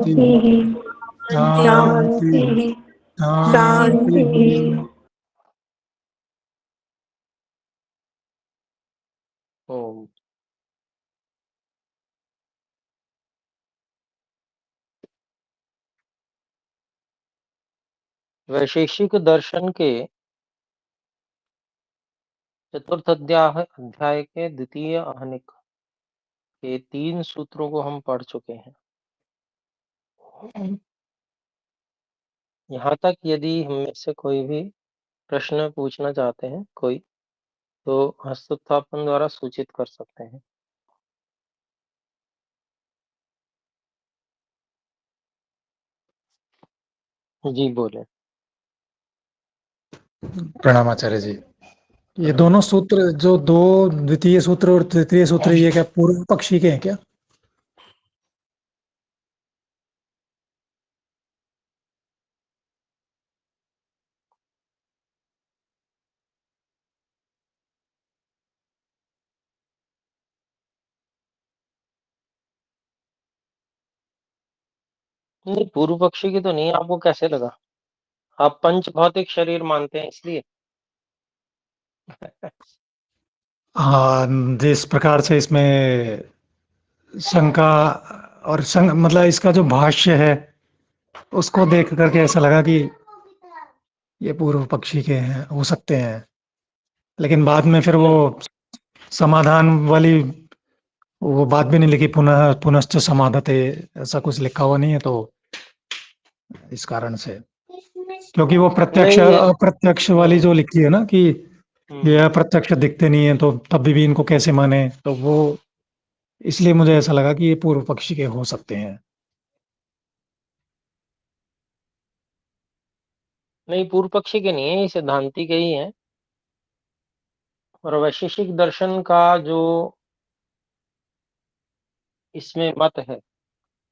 शान्तिः शान्तिः शान्तिः शान्तिः। शान्तिः। ओम। वैशेषिक दर्शन के चतुर्थ अध्याय के द्वितीय आहनिक के 3 सूत्रों को हम पढ़ चुके हैं। यहाँ तक यदि हम में से कोई भी प्रश्न पूछना चाहते हैं कोई, तो हस्तोत्थापन द्वारा सूचित कर सकते हैं। जी बोले। प्रणाम आचार्य जी। ये दोनों सूत्र जो दो द्वितीय सूत्र और तृतीय सूत्र, ये क्या पूर्व पक्षी के हैं क्या? नहीं, पूर्व पक्षी की तो नहीं। आपको कैसे लगा? आप पंच भौतिक शरीर मानते हैं इसलिए? हाँ, जिस प्रकार से इसमें शंका और मतलब इसका जो भाष्य है उसको देख करके ऐसा लगा कि ये पूर्व पक्षी के हैं, हो सकते हैं। लेकिन बाद में फिर वो नहीं समाधान वाली वो बात भी नहीं लिखी, पुनः पुनश्च समाधते, ऐसा कुछ लिखा हुआ नहीं है, तो इस कारण से, क्योंकि वो प्रत्यक्ष नहीं ये अप्रत्यक्ष वाली जो लिखी है ना कि ये हम्म, अप्रत्यक्ष दिखते नहीं है, तो तब भी इनको कैसे माने, तो वो इसलिए मुझे ऐसा लगा कि ये पूर्व पक्षी के हो सकते हैं। नहीं पूर्व पक्षी के नहीं है, ये सिद्धांति के ही है। और वैशेषिक दर्शन का जो इसमें मत है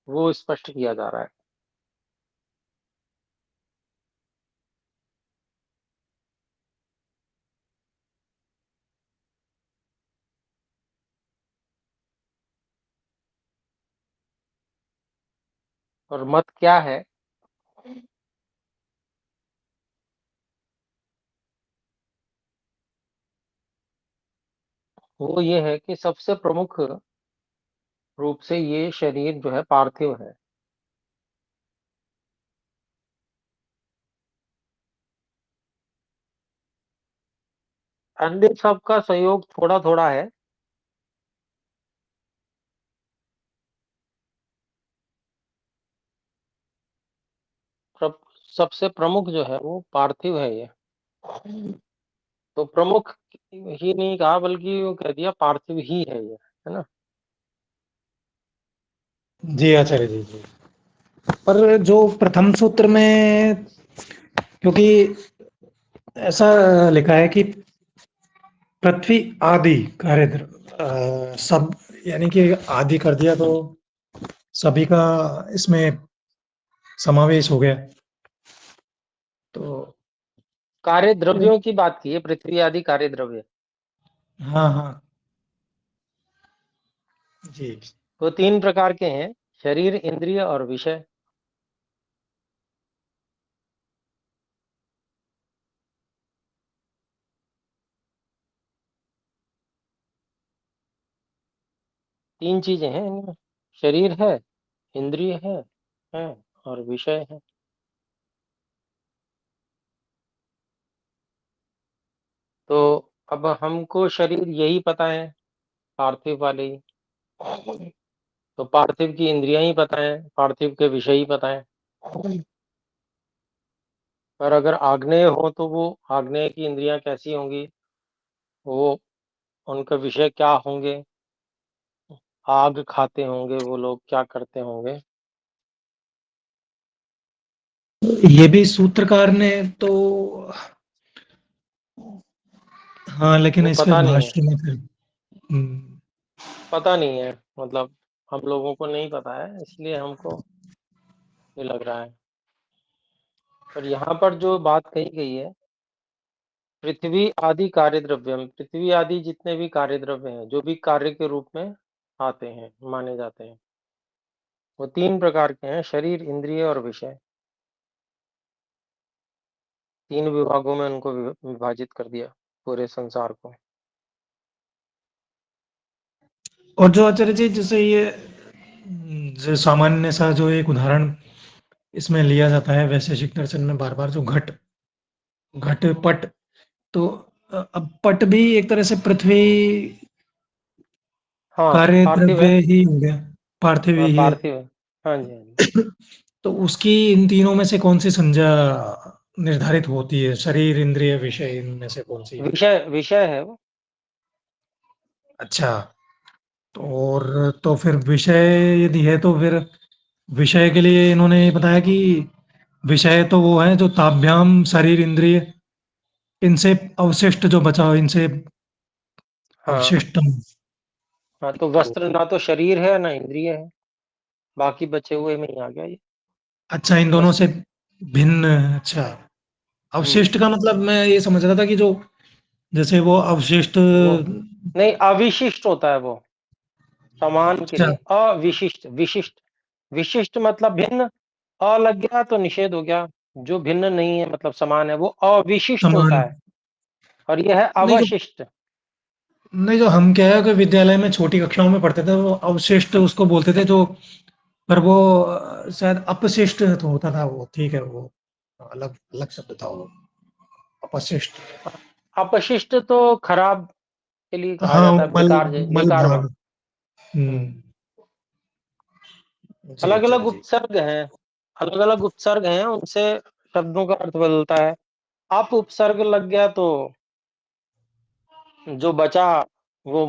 वो स्पष्ट किया जा रहा है। और मत क्या है? वो ये है कि सबसे प्रमुख रूप से ये शरीर जो है पार्थिव है। अन्य सबका सहयोग थोड़ा थोड़ा है। सब सबसे प्रमुख जो है वो पार्थिव है ये। तो प्रमुख ही नहीं कहा, बल्कि वो कह दिया पार्थिव ही है ये, है ना। जी आचार्य जी जी। पर जो प्रथम सूत्र में, क्योंकि ऐसा लिखा है कि पृथ्वी आदि कार्य सब, यानी कि आदि कर दिया तो सभी का इसमें समावेश हो गया, तो कार्य द्रव्यों की बात की है, पृथ्वी आदि कार्य द्रव्य। हाँ हाँ जी। वो 3 प्रकार के हैं, शरीर, इंद्रिय और विषय। तीन चीजें हैं इनमें, शरीर है, इंद्रिय है और विषय है। तो अब हमको शरीर यही पता है, पार्थिव वाले ही। तो पार्थिव की इंद्रियां ही पता है, पार्थिव के विषय ही पता है। पर अगर आग्नेय हो तो वो आग्नेय की इंद्रियां कैसी होंगी, वो उनका विषय क्या होंगे, आग खाते होंगे वो लोग, क्या करते होंगे, ये भी सूत्रकार ने तो, हाँ, लेकिन वो इस पे पता नहीं है। भाष्य में फिर पता नहीं है, मतलब हम लोगों को नहीं पता है, इसलिए हमको ये लग रहा है। पर यहाँ पर जो बात कही गई है, पृथ्वी आदि कार्य द्रव्यम, पृथ्वी आदि जितने भी कार्य द्रव्य हैं, जो भी कार्य के रूप में आते हैं, माने जाते हैं, वो 3 प्रकार के हैं, शरीर, इंद्रिय और विषय। 3 विभागों में उनको विभाजित कर दिया पूरे संसार को। और जो आचार्य जी जैसे ये जो सामान्य सा जो एक उदाहरण इसमें लिया जाता है वैशेषिक दर्शन में बार-बार जो घट पट, तो अब पट भी एक तरह से पृथ्वी हाँ, कार्य पार्थिव द्रव्य है। ही हो गया, पार्थिव हाँ, ही है। पार्थिव है। हाँ जी, हाँ जी। तो उसकी इन तीनों में से कौन-सी संज्ञा निर्धारित होती है? शरीर, इंद्रिय, विषय इनमें से कौन-सी है? विषय विषय है वो। अच्छा, और तो फिर विषय यदि है तो फिर विषय के लिए इन्होंने बताया कि विषय तो वो है जो ताभ्याम शरीर इंद्रिय इनसे अवशिष्ट जो बचा हो इनसे हाँ, अवशिष्टम। हाँ, तो तो वस्त्र ना तो शरीर है ना इंद्रिय है, बाकी बचे हुए में ही आ गया ये अच्छा इन दोनों से वस्त्र। भिन्न। अच्छा, हम्म। अवशिष्ट का मतलब मैं ये समझ रहा था कि जो जैसे वो अवशिष्ट। वो नहीं, अविशिष्ट होता है वो, समान के अच्छा, लिए अविशिष्ट। विशिष्ट, विशिष्ट मतलब भिन्न। अ लग गया तो निषेध हो गया। जो भिन्न नहीं है मतलब समान है वो अविशिष्ट समान। होता है। और यह है नहीं जो अवशिष्ट। नहीं जो हम क्या है कि विद्यालय में छोटी कक्षाओं में पढ़ते थे वो अवशिष्ट उसको बोलते थे जो, पर वो शायद अपशिष्ट तो होता था वो, ठीक है वो अलग अलग शब्द था वो, अपशिष्ट। अपशिष्ट तो खराब के लिए कहा हाँ, जाता है, मल बेकार मल बेकार भाग। माल। हम्म। जी अलग अलग आचार्य जी। उपसर्ग हैं, अलग अलग उपसर्ग हैं, उनसे शब्दों का अर्थ बदलता है। अप उपसर्ग लग गया तो जो बचा वो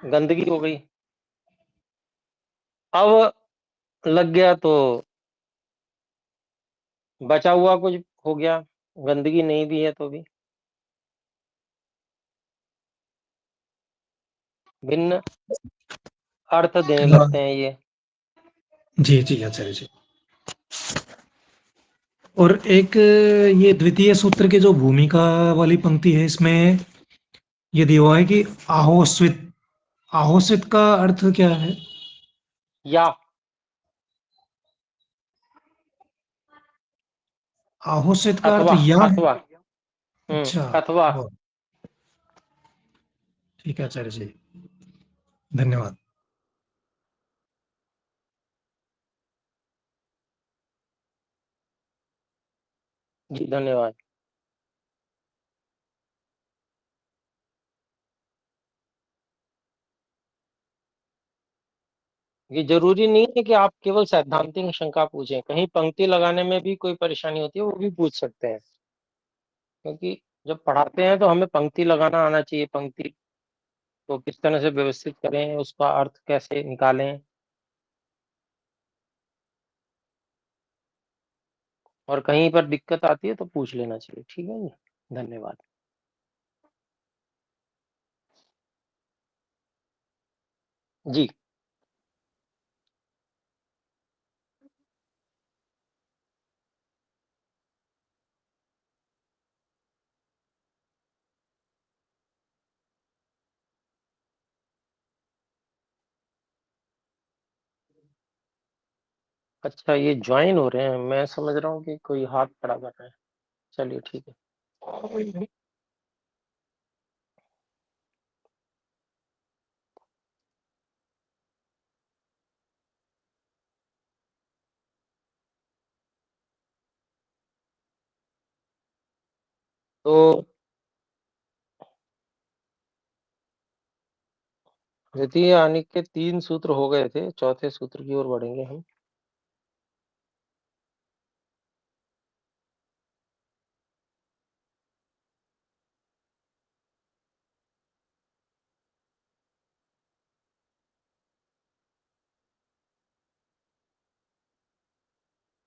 गंदगी हो गई। अब लग गया तो बचा हुआ कुछ हो गया, गंदगी नहीं भी है तो भी। भिन्न अर्थ देने हाँ, लगते हैं ये। जी, जी आचार्य जी। और एक ये द्वितीय सूत्र की जो भूमिका वाली पंक्ति है इसमें ये दिया हुआ है कि आहोस्वित, आहोस्वित का अर्थ क्या है? या आहोस्वित का अर्थ अथवा, या है? अथवा। अच्छा, अथवा। वाह! ठीक है आचार्य जी, धन्यवाद। जी, धन्यवाद। ये जरूरी नहीं है कि आप केवल सैद्धांतिक शंका पूछें, कहीं पंक्ति लगाने में भी कोई परेशानी होती है वो भी पूछ सकते हैं। क्योंकि जब पढ़ाते हैं तो हमें पंक्ति लगाना आना चाहिए, पंक्ति को किस तरह से व्यवस्थित करें, उसका अर्थ कैसे निकालें। और कहीं पर दिक्कत आती है तो पूछ लेना चाहिए। ठीक है जी, धन्यवाद। जी। अच्छा, ये ज्वाइन हो रहे हैं, मैं समझ रहा हूँ कि कोई हाथ खड़ा कर रहा है। चलिए ठीक है। तो द्वितीय आने के 3 सूत्र हो गए थे, चौथे सूत्र की ओर बढ़ेंगे हम।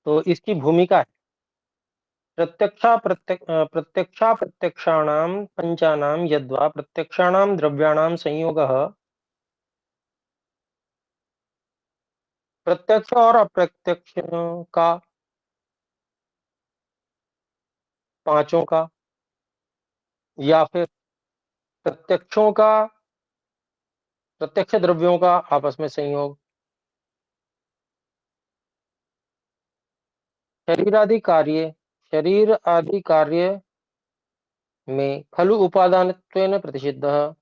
तो इसकी भूमिका है प्रत्यक्षाणां पंचानां यद्वा प्रत्यक्षाणां द्रव्याणां संयोगः प्रत्यक्ष और अप्रत्यक्ष का, पांचों का, या फिर प्रत्यक्षों का, प्रत्यक्ष द्रव्यों का आपस में संयोग, शरीर आदि कार्य में खलु उपादानत्वेन प्रतिषिद्धः,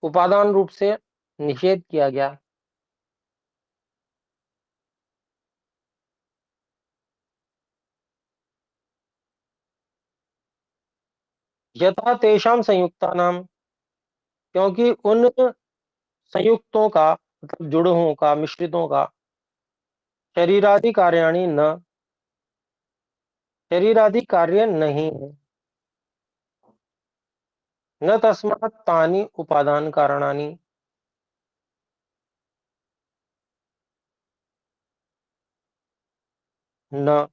उपादान रूप से निषेध किया गया। यथा तेषां संयुक्तानां, क्योंकि उन संयुक्तों का मतलब जुड़ों का, मिश्रितों का, शरीरादि कार्याणि न, शरीरादि कार्य नहीं है। न तस्मात् तानि उपादान कारणानि, न,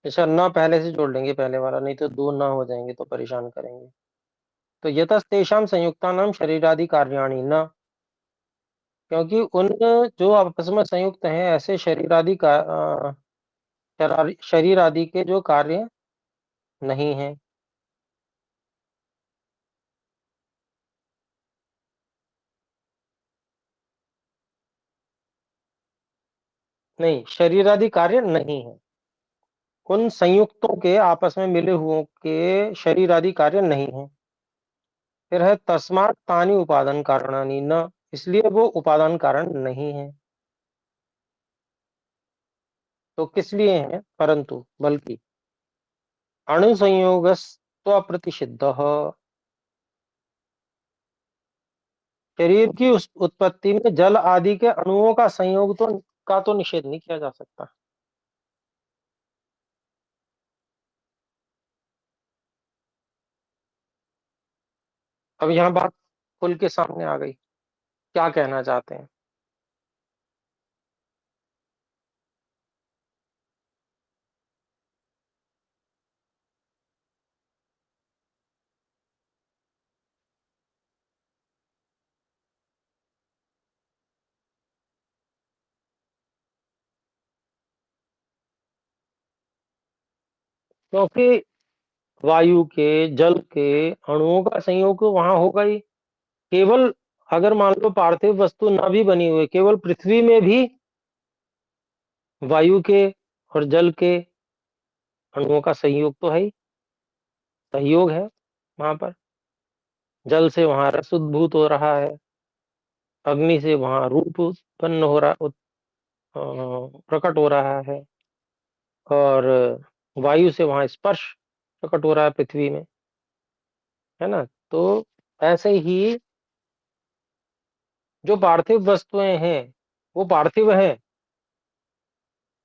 अच्छा न पहले से जोड़ लेंगे पहले वाला, नहीं तो दो ना हो जाएंगे तो परेशान करेंगे। तो यतस्तेषां संयुक्तानां शरीरादि कार्याणि न, क्योंकि उन जो आपस में संयुक्त हैं ऐसे शरीर आदि के जो कार्य नहीं है। नहीं, शरीर आदि कार्य नहीं है, उन संयुक्तों के आपस में मिले हुओं के शरीर आदि कार्य नहीं है। फिर है तस्मात् तानि उपादान कारणानि न, इसलिए वो उपादान कारण नहीं है। तो किस लिए है? परंतु, बल्कि अणुसंयोगस्त्व प्रतिषिद्धः, शरीर की उस उत्पत्ति में जल आदि के अणुओं का संयोग तो निषेध नहीं किया जा सकता। अब यहाँ बात खुल के सामने आ गई, क्या कहना चाहते हैं। क्योंकि वायु के, जल के अणुओं का संयोग तो वहां होगा ही। केवल अगर मान लो पार्थिव वस्तु न भी बनी हुई, केवल पृथ्वी में भी वायु के और जल के अणुओं का संयोग तो है ही, सहयोग है वहां पर। जल से वहां रस उद्भूत हो रहा है, अग्नि से वहां रूप उत्पन्न हो रहा, प्रकट हो रहा है, और वायु से वहां स्पर्श प्रकट हो रहा है पृथ्वी में, है ना। तो ऐसे ही जो पार्थिव वस्तुएं हैं वो पार्थिव है,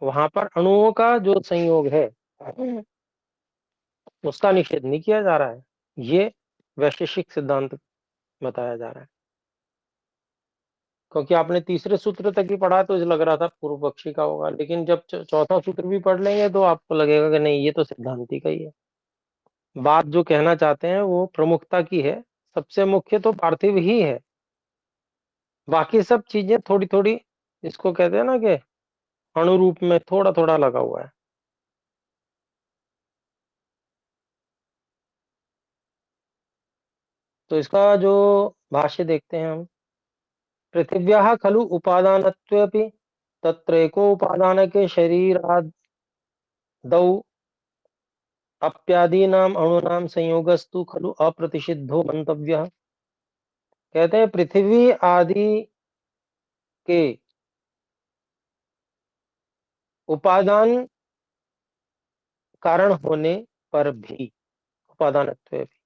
वहां पर अणुओं का जो संयोग है उसका निषेध नहीं किया जा रहा है। ये वैशेषिक सिद्धांत बताया जा रहा है। क्योंकि आपने तीसरे सूत्र तक ही पढ़ा तो लग रहा था पूर्व पक्षी का होगा, लेकिन जब चौथा सूत्र भी पढ़ लेंगे तो आपको लगेगा कि नहीं, ये तो सिद्धांति का ही है। बात जो कहना चाहते हैं वो प्रमुखता की है, सबसे मुख्य तो पार्थिव ही है, बाकी सब चीजें थोड़ी थोड़ी, इसको कहते हैं ना कि अणु रूप में थोड़ा थोड़ा लगा हुआ है। तो इसका जो भाष्य देखते हैं हम, पृथिव्याः खलु उपादानत्वेऽपि तत्रैकोपादानके शरीरादौ अप्यादीनाम् अणूनां संयोगस्तु खलु अप्रतिषिद्धो मंतव्यः। कहते हैं पृथ्वी आदि के उपादान कारण होने पर भी, उपादानत्वेऽपि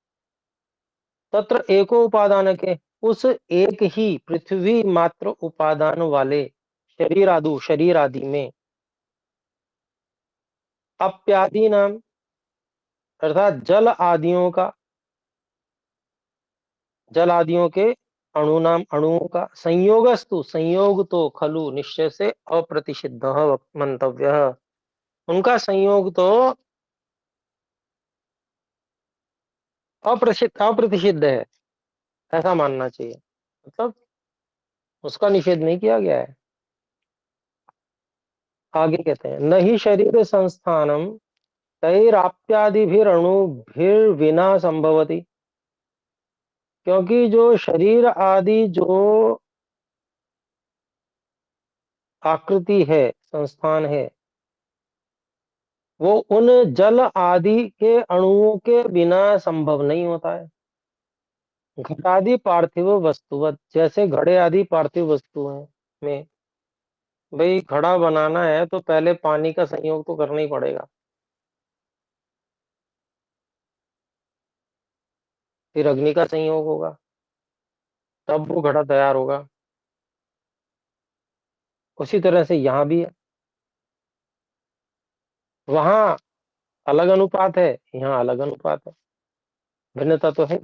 तत्र एको उपादान के, उस एक ही पृथ्वी मात्र उपादान वाले शरीर आदि में अप्यादि नाम अर्थात जल आदियों के अणु नाम अणुओं का संयोगस्तु, संयोग तो खलु निश्चय से अप्रतिषिद्ध मंतव्य, उनका संयोग तो अप्रतिषिद्ध है, ऐसा मानना चाहिए। मतलब उसका निषेध नहीं किया गया है। आगे कहते हैं, न ही शरीर संस्थानम तैराप्यादिभिरणुभिर्विना संभवति, क्योंकि जो शरीर आदि जो आकृति है, संस्थान है, वो उन जल आदि के अणुओं के बिना संभव नहीं होता है। घटादि पार्थिव वस्तुवत, जैसे घड़े आदि पार्थिव वस्तु हैं में, भाई घड़ा बनाना है तो पहले पानी का संयोग तो करना ही पड़ेगा, फिर अग्नि का संयोग होगा, तब वो घड़ा तैयार होगा। उसी तरह से यहाँ भी है, वहां अलग अनुपात है, यहाँ अलग अनुपात है, भिन्नता तो है,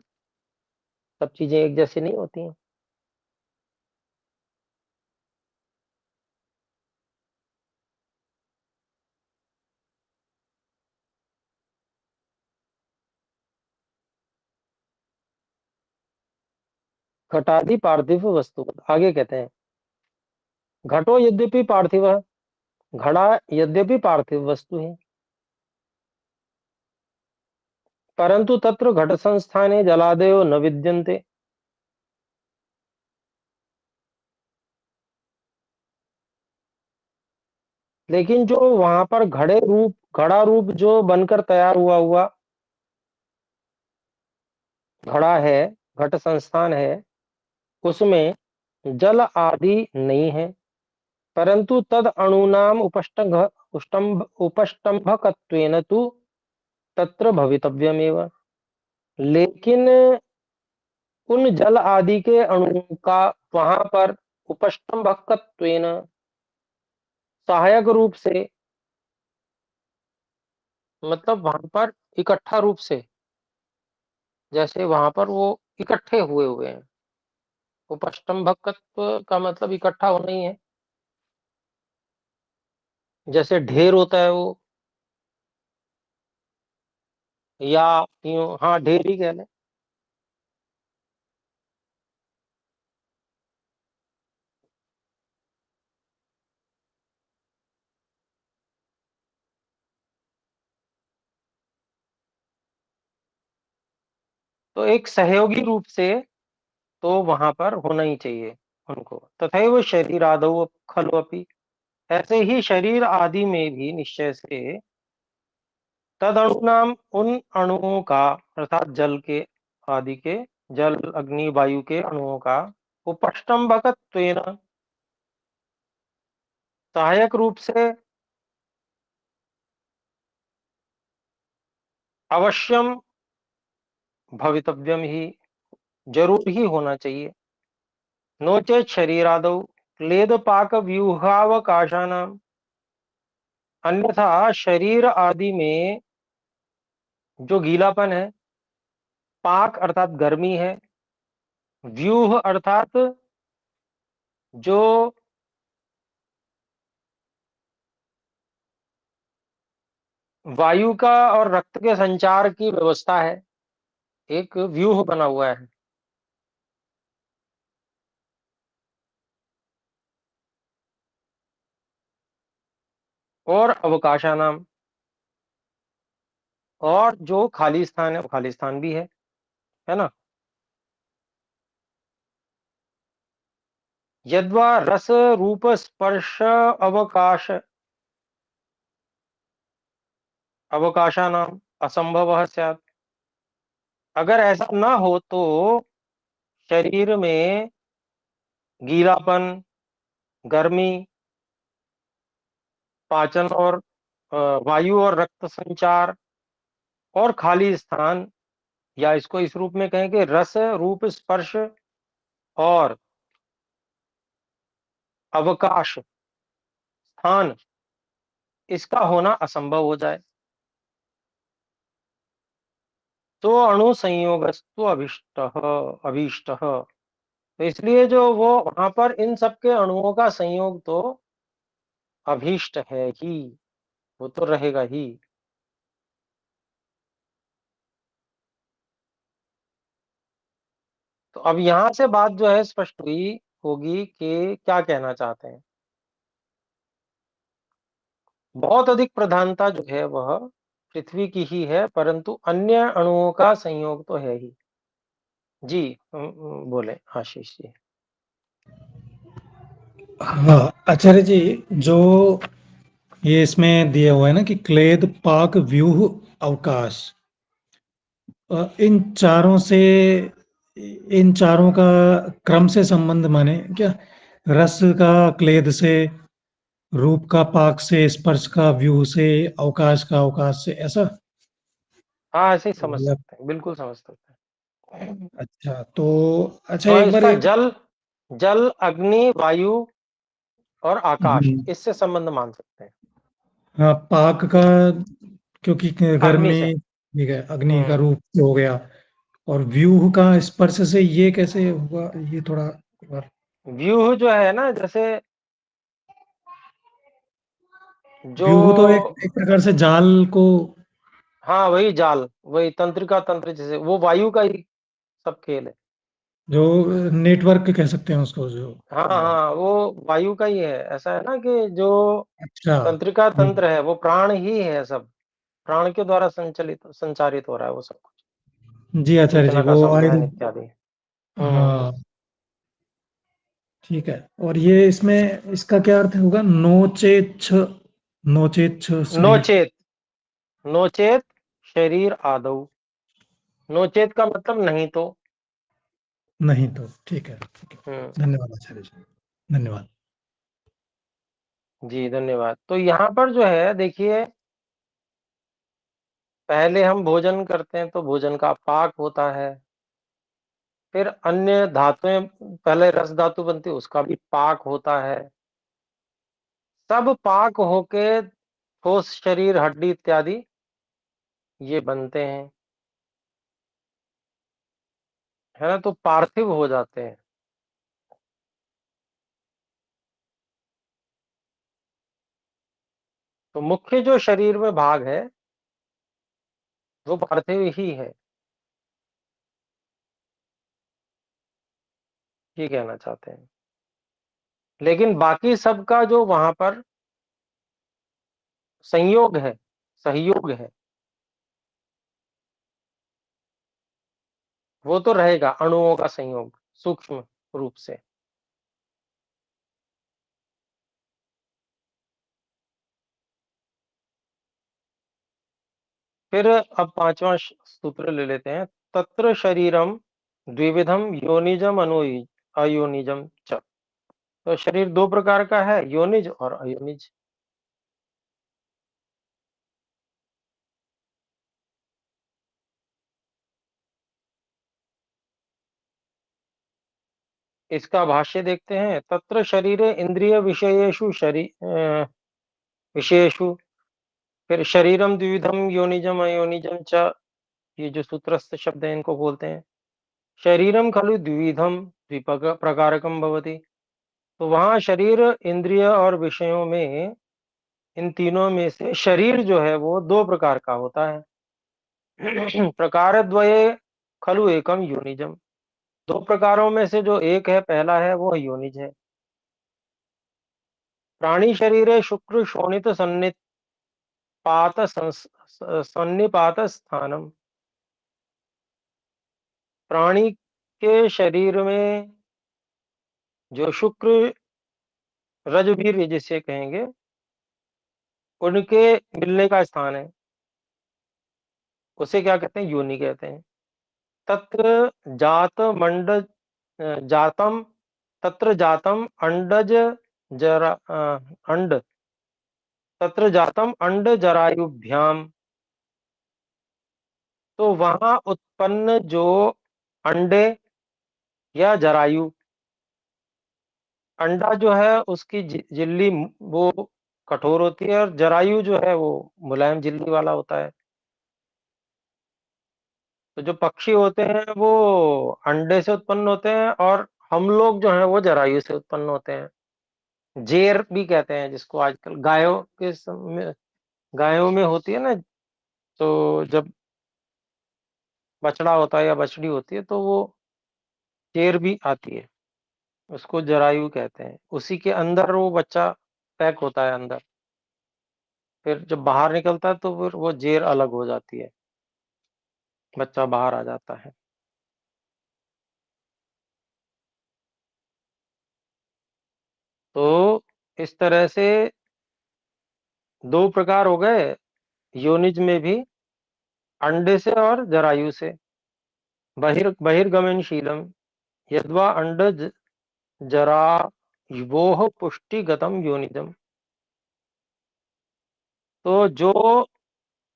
सब चीजें एक जैसी नहीं होती हैं। घटादि पार्थिव वस्तु, आगे कहते हैं, घटो यद्यपि पार्थिव, घड़ा यद्यपि पार्थिव वस्तु है, परंतु तत्र घट संस्थाने जलादयो न विद्यन्ते। लेकिन जो वहां पर घड़ा रूप जो बनकर तैयार हुआ हुआ घड़ा है, घट संस्थान है, उसमें जल आदि नहीं है, परंतु तद अणूनाम उपष्टंभकत्वेन तु तत्र भवितव्यमेव। लेकिन उन जल आदि के अणुओं का वहां पर उपष्टंभकत्वेन, सहायक रूप से, मतलब वहां पर इकट्ठा रूप से, जैसे वहां पर वो इकट्ठे हुए हुए हैं। उपष्टंभकत्व का मतलब इकट्ठा होना ही है, जैसे ढेर होता है वो, या यूं, हाँ ढेर ही कह लें। तो एक सहयोगी रूप से तो वहां पर होना ही चाहिए उनको। तथैव शरीर आदौ खलु अपि, ऐसे ही शरीर आदि में भी निश्चय से तद अणु नाम, उन अणुओं का, अर्थात जल के आदि के, जल अग्नि वायु के अणुओं का उपष्टंभकत्वेन, सहायक रूप से, अवश्यम भवितव्यम ही, जरूर ही होना चाहिए। नो चेत शरीरादौ क्लेद पाक व्यूहावकाशानाम, अन्यथा शरीर आदि में जो गीलापन है, पाक अर्थात गर्मी है, व्यूह अर्थात जो वायु का और रक्त के संचार की व्यवस्था है, एक व्यूह बना हुआ है, और अवकाशानाम, और जो खाली स्थान है, वो खाली स्थान भी है ना। यद्वा रस रूप स्पर्श अवकाश, अवकाशानाम असंभव स्यात्, अगर ऐसा ना हो तो शरीर में गीलापन, गर्मी, पाचन और वायु और रक्त संचार, और खाली स्थान, या इसको इस रूप में कहें कि रस रूप स्पर्श और अवकाश, स्थान, इसका होना असंभव हो जाए, तो अणु संयोगस्तु अभिष्ट, अभीष्ट, तो इसलिए जो वो वहां पर इन सबके अणुओं का संयोग तो अभीष्ट है ही, वो तो रहेगा ही। तो अब यहां से बात जो है स्पष्ट हुई होगी कि क्या कहना चाहते हैं। बहुत अधिक प्रधानता जो है वह पृथ्वी की ही है, परंतु अन्य अणुओं का संयोग तो है ही। जी, बोले आशीष जी। हाँ, आचार्य जी, जो ये इसमें दिया हुआ है ना कि क्लेद, पाक, व्यूह, अवकाश, इन चारों से, इन चारों का क्रम से संबंध माने क्या? रस का क्लेद से, रूप का पाक से, स्पर्श का व्यूह से, अवकाश का अवकाश से, ऐसा? हाँ, ऐसे ही समझ या- सकते हैं, बिल्कुल समझ सकते हैं। अच्छा तो, अच्छा तो एक बार इसका जल, अग्नि, वायु और आकाश, हम्म, इससे संबंध मान सकते हैं। हाँ, पाक का, क्योंकि अग्नि गर्मी, से। ठीक है, अग्नि का हुँ। रूप हो गया। और व्यूह का स्पर्श से, ये कैसे हुआ? ये थोड़ा एक बार। व्यूह जो है ना, जैसे जो, व्यूह तो एक प्रकार से जाल को, हाँ, वही जाल, वही तंत्रिका तंत्र, जैसे वो वायु का ही सब खेल है। जो नेटवर्क कह सकते हैं उसको, जो हाँ, हाँ, वो वायु का ही है। ऐसा है ना कि जो अच्छा। तंत्रिका तंत्र है, वो प्राण ही है सब। प्राण के द्वारा संचारित हो रहा है वो सब कुछ। जी आचार्य जी, चेतना का वो आयुध। संवहन इत्यादि। हुँ। हाँ, ठीक है। और ये इसमें इसका क्या अर्थ होगा? नोचेच्छ, नोचेच्छ शरीर। नोचेत, नोचेत शरीर आदौ। नोचेत का मतलब नहीं तो। नहीं तो, ठीक है, ठीक है। हुँ। धन्यवाद आचार्य जी, धन्यवाद। जी, धन्यवाद। तो यहाँ पर जो है देखिए, पहले हम भोजन करते हैं तो भोजन का पाक होता है। फिर अन्य धातुएँ, पहले रस धातु बनती है, उसका भी पाक होता है। सब पाक होके ठोस शरीर, हड्डी इत्यादि ये बनते हैं, है ना? तो पार्थिव हो जाते हैं। तो मुख्य जो शरीर में भाग है, वो पार्थिव ही है, ये कहना चाहते हैं। लेकिन बाकी सबका जो वहाँ पर संयोग है, सहयोग है, वो तो रहेगा, अणुओं का संयोग सूक्ष्म रूप से। फिर अब 5वां सूत्र ले लेते हैं। तत्र शरीरम द्विविधम योनिजम अयोनिजम च। तो शरीर 2 प्रकार का है, योनिज और अयोनिज। इसका भाष्य देखते हैं। तत्र शरीरे इंद्रिय विषयेषु विषयेषु, फिर शरीरम द्विविधम योनिजम अयोनिजम च, ये जो सूत्रस्थ शब्द है इनको बोलते हैं। शरीरम खलु द्विविधम द्विपक प्रकारकम भवति। तो वहाँ शरीर, इंद्रिय और विषयों में, इन तीनों में से शरीर जो है वो 2 प्रकार का होता है। प्रकारद्वये खलु एकम योनिजम। 2 प्रकारों में से जो एक है, पहला है, वो योनिज है। प्राणी शरीरे शुक्र शोणित सन्निपात स्थानम। प्राणी के शरीर में जो शुक्र, रजवीर्य जिसे कहेंगे, उनके मिलने का स्थान है, उसे क्या कहते हैं? योनि कहते हैं। तत्र जात मंड जातम तत्र जातम अंडज जरा अंड तत्र जातम अंड जरायुभ्याम। तो वहां उत्पन्न जो अंडे या जरायु, अंडा जो है उसकी झिल्ली वो कठोर होती है, और जरायु जो है वो मुलायम झिल्ली वाला होता है। तो जो पक्षी होते हैं वो अंडे से उत्पन्न होते हैं, और हम लोग जो हैं वो जरायु से उत्पन्न होते हैं। जेर भी कहते हैं जिसको, आजकल गायों में होती है ना, तो जब बछड़ा होता है या बछड़ी होती है तो वो जेर भी आती है, उसको जरायु कहते हैं। उसी के अंदर वो बच्चा पैक होता है अंदर, फिर जब बाहर निकलता है तो फिर वो जेर अलग हो जाती है, बच्चा बाहर आ जाता है। तो इस तरह से 2 प्रकार हो गए योनिज में भी, अंडे से और जरायु से। बहिर्गमनशीलम यद्वा अंडज जरायुवोः पुष्टिगतम योनिजम। तो जो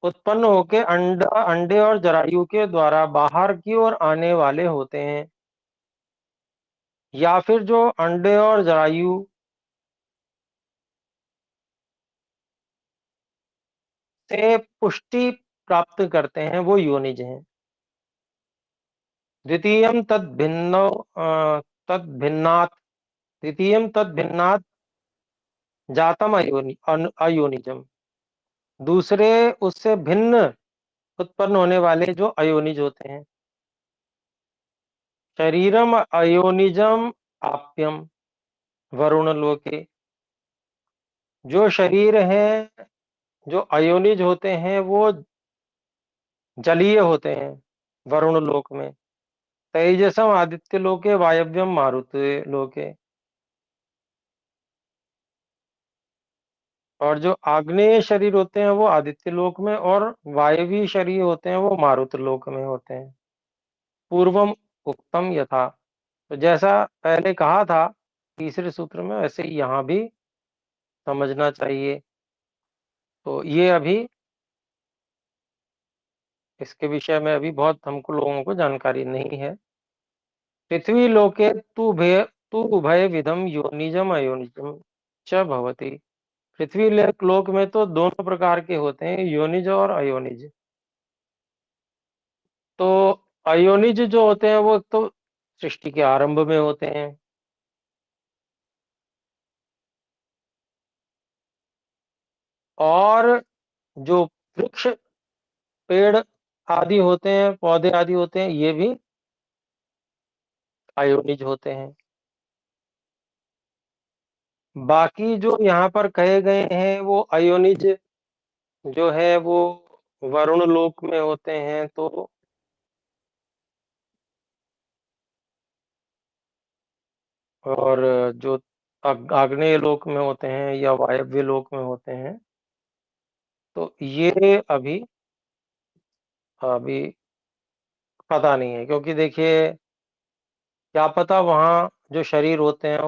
उत्पन्न होके अंडे और जरायु के द्वारा बाहर की ओर आने वाले होते हैं, या फिर जो अंडे और जरायु से पुष्टि प्राप्त करते हैं, वो योनिज हैं। द्वितीयम तद्भिन्नात् द्वितीयम तद्भिन्नात् जातम अयोनिजम। दूसरे उससे भिन्न उत्पन्न होने वाले जो अयोनिज होते हैं। शरीरम अयोनिजम आप्यम वरुण लोके। जो शरीर है, जो अयोनिज होते हैं, वो जलीय होते हैं वरुण लोक में। तेजसम आदित्य लोके वायव्यम मारुत लोके। और जो आग्नेय शरीर होते हैं वो आदित्य लोक में, और वायवीय शरीर होते हैं वो मारुत लोक में होते हैं। पूर्वम उक्तम यथा। तो जैसा पहले कहा था तीसरे सूत्र में, वैसे ही यहाँ भी समझना चाहिए। तो ये अभी इसके विषय में अभी बहुत हमको लोगों को जानकारी नहीं है। पृथ्वी लोके तु उभय विधम योनिजम अयोनिजम च भवति। पृथ्वी लोक में तो दोनों प्रकार के होते हैं, योनिज और अयोनिज। तो अयोनिज जो होते हैं वो एक तो सृष्टि के आरंभ में होते हैं, और जो वृक्ष पेड़ आदि होते हैं, पौधे आदि होते हैं, ये भी अयोनिज होते हैं। बाकी जो यहाँ पर कहे गए हैं वो अयोनिज जो है वो वरुण लोक में होते हैं। तो और जो आग्नेय लोक में होते हैं या वायव्य लोक में होते हैं, तो ये अभी अभी पता नहीं है। क्योंकि देखिए, क्या पता वहाँ जो शरीर होते हैं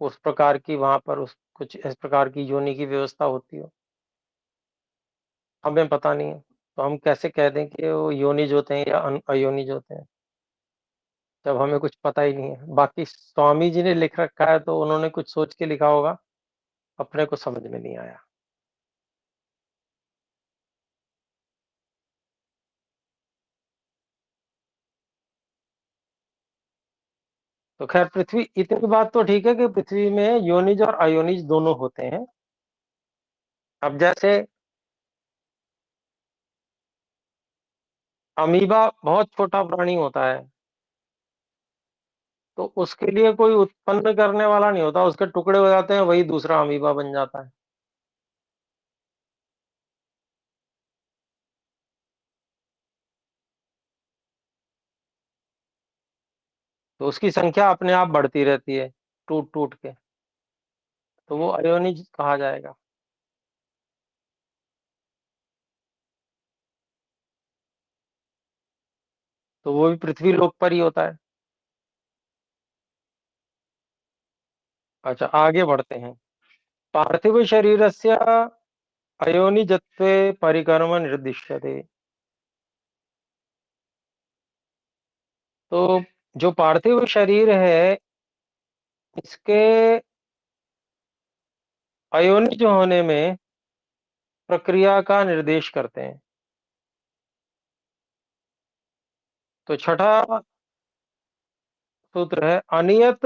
उस प्रकार की, वहां पर उस कुछ इस प्रकार की योनि की व्यवस्था होती हो, हमें पता नहीं है। तो हम कैसे कह दें कि वो योनिज होते हैं या अयोनिज होते हैं, जब हमें कुछ पता ही नहीं है। बाकी स्वामी जी ने लिख रखा है तो उन्होंने कुछ सोच के लिखा होगा, अपने को समझ में नहीं आया। तो खैर, पृथ्वी इतनी बात तो ठीक है कि पृथ्वी में योनिज और अयोनिज दोनों होते हैं। अब जैसे अमीबा बहुत छोटा प्राणी होता है, तो उसके लिए कोई उत्पन्न करने वाला नहीं होता, उसके टुकड़े हो जाते हैं, वही दूसरा अमीबा बन जाता है। तो उसकी संख्या अपने आप बढ़ती रहती है, टूट टूट के। तो वो अयोनिज कहा जाएगा। तो वो भी पृथ्वी लोक पर ही होता है। अच्छा, आगे बढ़ते हैं। पार्थिव शरीरस्य अयोनिजत्वे परिकर्म निर्दिश्यते। तो जो पार्थिव शरीर है, इसके अयोनिज होने में प्रक्रिया का निर्देश करते हैं। तो छठा सूत्र है अनियत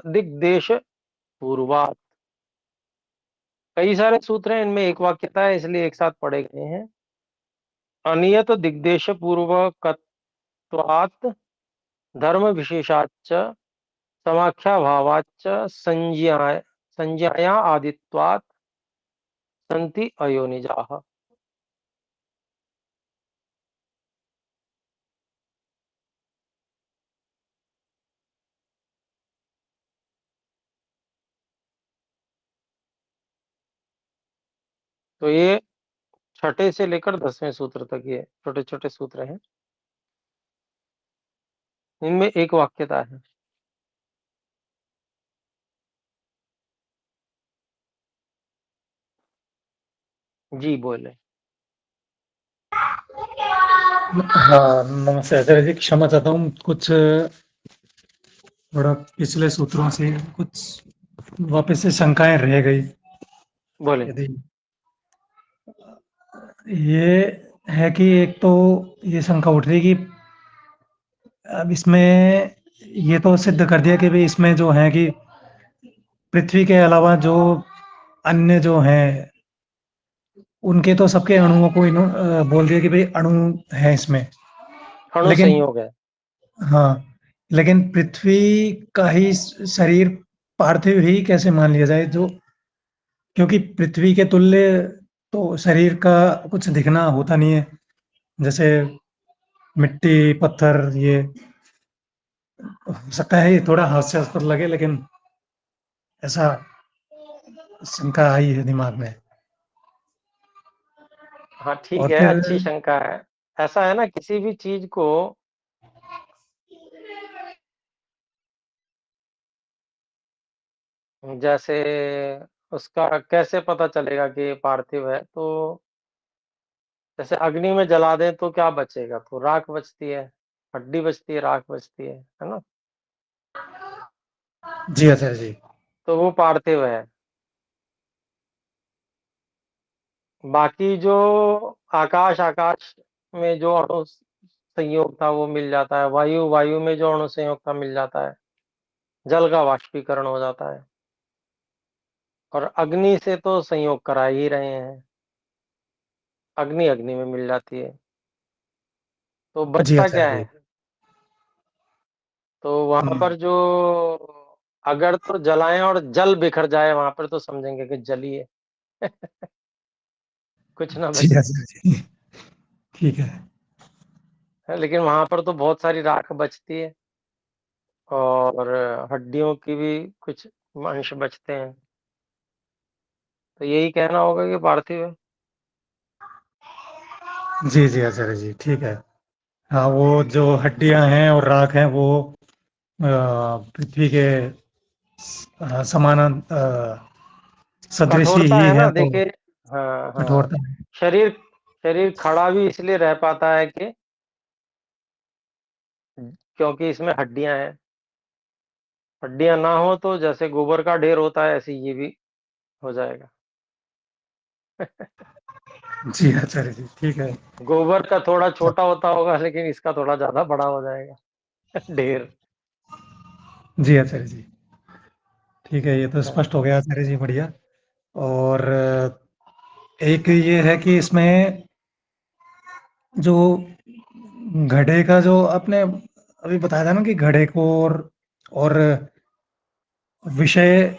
दिग्देश पूर्वात। कई सारे सूत्र हैं, इनमें एक वाक्यता है, इसलिए एक साथ पढ़े गए हैं। अनियत दिग्देश पूर्वकत्वात् धर्म विशेषाच्च समाख्या भावाच्च संज्ञाया आदित्वात् सन्ति अयोनिजाः। तो ये छठे से लेकर 10वें सूत्र तक ये छोटे-छोटे सूत्र हैं। इनमें एक वाक्यता है। जी, बोलें। हाँ, नमस्ते आचार्य जी, क्षमा चाहता हूँ, कुछ थोड़ा पिछले सूत्रों से कुछ वापस से शंकाएँ रह गई। बोलें। यदि ये है कि एक तो ये शंका उठ रही कि अब इसमें ये तो सिद्ध कर दिया कि भई इसमें जो है कि पृथ्वी के अलावा जो अन्य जो हैं, उनके तो सबके अणुओं को बोल दिया कि भई अणु है इसमें। अणु लेकिन संयोग है। हाँ, लेकिन पृथ्वी का ही शरीर पार्थिव ही कैसे मान लिया जाए, जो क्योंकि पृथ्वी के तुल्य तो शरीर का कुछ दिखना होता नहीं है। जैसे मिट्टी, पत्थर, ये हो सकता है ये थोड़ा हास्यास्पद लगे, लेकिन ऐसा शंका आई है दिमाग में। हाँ, ठीक और है, फिर अच्छी शंका है। ऐसा है ना, किसी भी चीज़ को जैसे उसका कैसे पता चलेगा कि ये पार्थिव है? तो जैसे अग्नि में जला दें तो क्या बचेगा? तो राख बचती है, हड्डी बचती है, राख बचती है ना? जी, आचार्य जी। तो वो पार्थिव है। बाकी जो आकाश में जो अणु संयोग था वो मिल जाता है, वायु में जो अणु संयोग था मिल जाता है, जल का वाष्पीकरण हो जाता है और अग्नि से तो संयोग करा ही रहे हैं, अग्नि में मिल जाती है। तो जी, बचता आचार्य क्या जी। है? तो वहाँ हुँ। पर जो अगर तो जलाएँ और जल बिखर जाए वहाँ पर तो समझेंगे कि जल ही है, कुछ ना जी, बचे। आचार्य जी। ठीक है। लेकिन वहाँ पर तो बहुत सारी राख बचती है और हड्डियों की भी कुछ अंश बचते हैं। तो यही कहना होगा कि पार्थिव है। जी, जी, आचार्य जी, ठीक है। हाँ, वो जो हड्डियाँ हैं और राख हैं वो पृथ्वी के सदृश कठोरता ही है है, ना, तो देखिए। हाँ, हाँ। कठोरता है। शरीर शरीर खड़ा भी इसलिए रह पाता है कि क्योंकि इसमें हड्डियाँ हैं। हड्डियाँ ना हो तो जैसे गोबर का ढेर होता है ऐसे ये भी हो जाएगा। जी, आचार्य जी, ठीक है। गोबर का थोड़ा छोटा होता होगा लेकिन इसका थोड़ा ज़्यादा बड़ा हो जाएगा ढेर। जी, आचार्य जी, ठीक है, ये तो हाँ, स्पष्ट हो गया आचार्य जी, बढ़िया। और एक ये है कि इसमें जो घड़े का जो आपने अभी बताया था ना कि घड़े को और विषय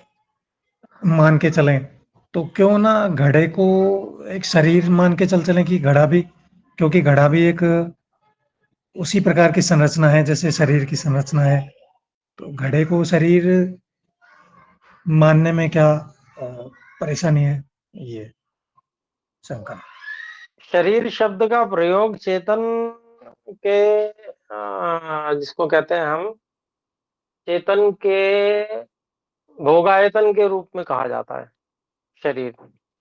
मान के चलें, तो क्यों ना घड़े को एक शरीर मान के चलें कि घड़ा भी, क्योंकि घड़ा भी एक उसी प्रकार की संरचना है जैसे शरीर की संरचना है, तो घड़े को शरीर मानने में क्या परेशानी है? ये शंका। शरीर शब्द का प्रयोग चेतन के जिसको कहते हैं हम चेतन के भोगायतन के रूप में कहा जाता है शरीर।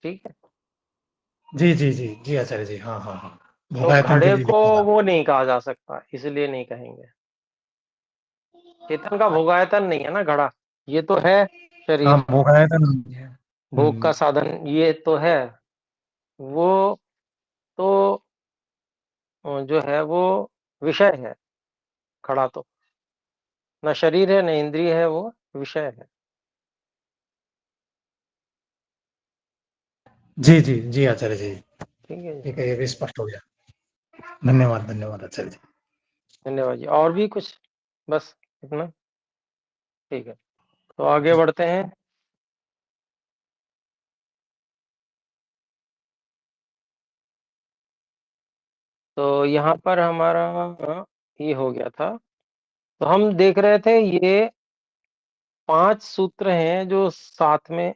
ठीक है। जी, जी, जी, जी, आचार्य जी। हाँ, हाँ, हाँ। तो भोगायतन के घड़े लिए को लिखा था। वो नहीं कहा जा सकता, इसलिए नहीं कहेंगे। चेतन का भोगायतन नहीं है ना घड़ा, ये तो है हाँ, शरीर, भोगायतन नहीं है। भोग का हुँ। साधन ये तो है। वो तो जो है वो विषय है, घड़ा तो ना शरीर है, ना इंद्रिय है, वो विषय है। जी, जी, जी, आचार्य जी। ठीक है जी। ठीक है, ये भी स्पष्ट हो गया। धन्यवाद, धन्यवाद आचार्य जी। धन्यवाद जी। और भी कुछ? बस इतना? ठीक है, तो आगे बढ़ते हैं। तो यहाँ पर हमारा ये हो गया था। तो हम देख रहे थे ये 5 सूत्र हैं जो साथ में,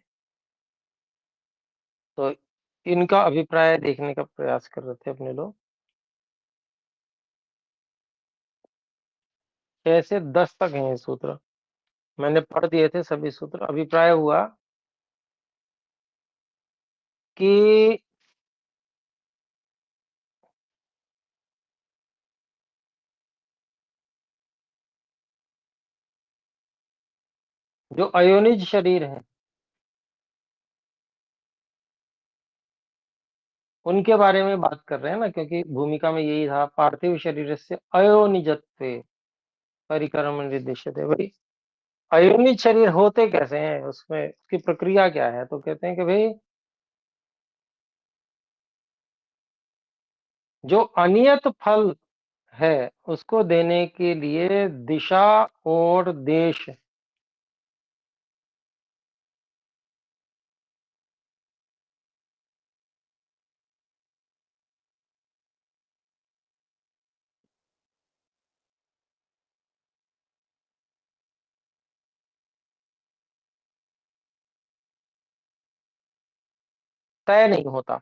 तो इनका अभिप्राय देखने का प्रयास कर रहे थे अपने लोग। 6 से 10 तक हैं ये सूत्र, मैंने पढ़ दिए थे सभी सूत्र। अभिप्राय हुआ कि जो अयोनिज शरीर है उनके बारे में बात कर रहे हैं ना, क्योंकि भूमिका में यही था, पार्थिव शरीर से अयोनिजत्वे परिक्रम निर्देश्यते। भाई अयोनिज शरीर होते कैसे हैं, उसमें उसकी प्रक्रिया क्या है? तो कहते हैं कि भाई जो अनियत फल है उसको देने के लिए दिशा और देश तय नहीं होता।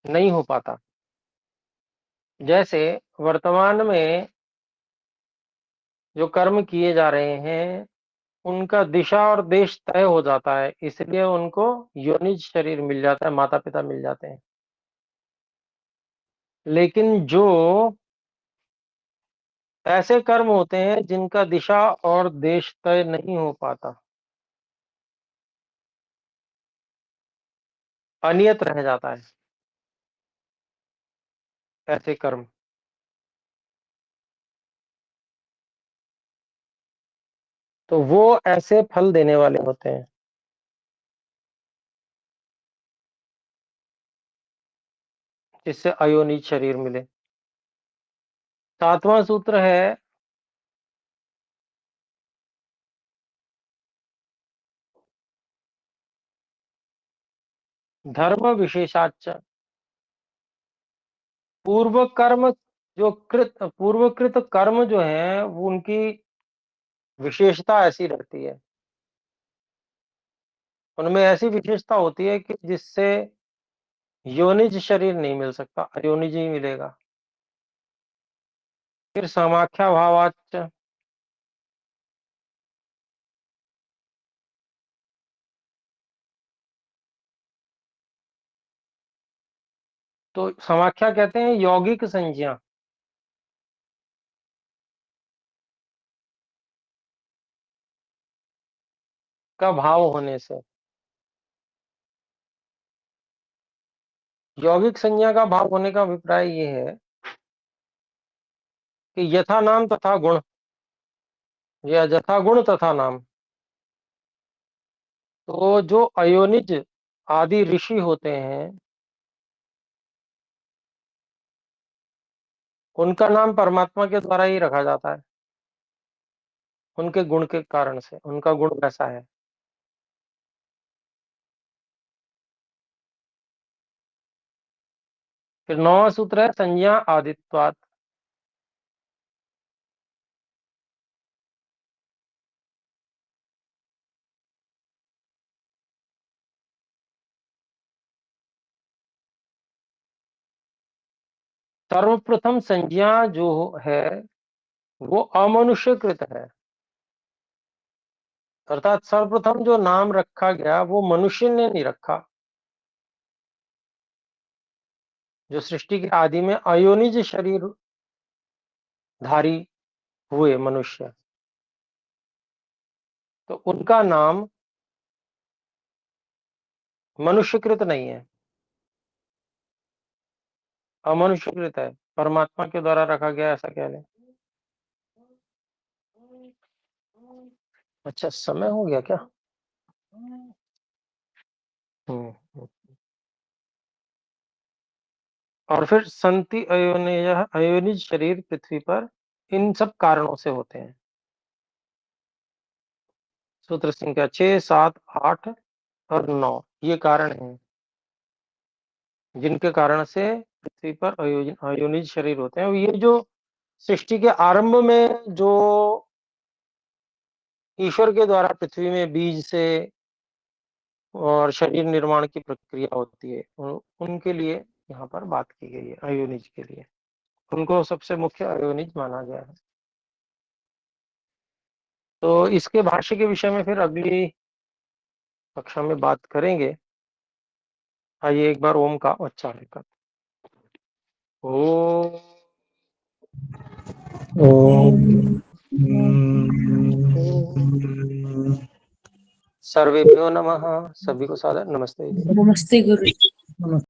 नहीं हो पाता। जैसे वर्तमान में जो कर्म किए जा रहे हैं उनका दिशा और देश तय हो जाता है, इसलिए उनको योनिज शरीर मिल जाता है, माता पिता मिल जाते हैं। लेकिन जो ऐसे कर्म होते हैं जिनका दिशा और देश तय नहीं हो पाता, अनियत रह जाता है ऐसे कर्म, तो वो ऐसे फल देने वाले होते हैं जिससे अयोनिज शरीर मिले। 7वां सूत्र है धर्म विशेषाच। पूर्व कर्म पूर्वकृत कर्म जो है वो उनकी विशेषता ऐसी रहती है, उनमें ऐसी विशेषता होती है कि जिससे योनिज शरीर नहीं मिल सकता, अयोनिज ही मिलेगा। फिर समाख्या भावाच। तो समाख्या कहते हैं यौगिक संज्ञा का भाव होने से। यौगिक संज्ञा का भाव होने का अभिप्राय ये है कि यथा नाम तथा गुण, या यथा गुण तथा नाम। तो जो अयोनिज आदि ऋषि होते हैं उनका नाम परमात्मा के द्वारा ही रखा जाता है, उनके गुण के कारण से, उनका गुण वैसा है। फिर 9वां सूत्र है संज्ञा आदित्वात्। सर्वप्रथम संज्ञा जो है वो अमनुष्यकृत है, अर्थात सर्वप्रथम जो नाम रखा गया वो मनुष्य ने नहीं रखा। जो सृष्टि के आदि में अयोनिज शरीर धारी हुए मनुष्य, तो उनका नाम मनुष्यकृत नहीं है, अमनुष्यकृत है, परमात्मा के द्वारा रखा गया, ऐसा कह लें। अच्छा, समय हो गया क्या? हम्म। और फिर संति अयोनिज शरीर पृथ्वी पर इन सब कारणों से होते हैं। सूत्र संख्या 6, 7, 8 और 9 ये कारण हैं जिनके कारण से पृथ्वी पर अयोनिज शरीर होते हैं। और ये जो सृष्टि के आरंभ में जो ईश्वर के द्वारा पृथ्वी में बीज से और शरीर निर्माण की प्रक्रिया होती है, उनके लिए यहाँ पर बात की गई है, अयोनिज के लिए। उनको सबसे मुख्य अयोनिज माना गया है। तो इसके भाष्य के विषय में फिर अगली कक्षा में बात करेंगे। आइए एक बार ओम का उच्चारण कर। ओम ओम सर्वेभ्यो नमः। सभी को सादर नमस्ते। नमस्ते गुरु।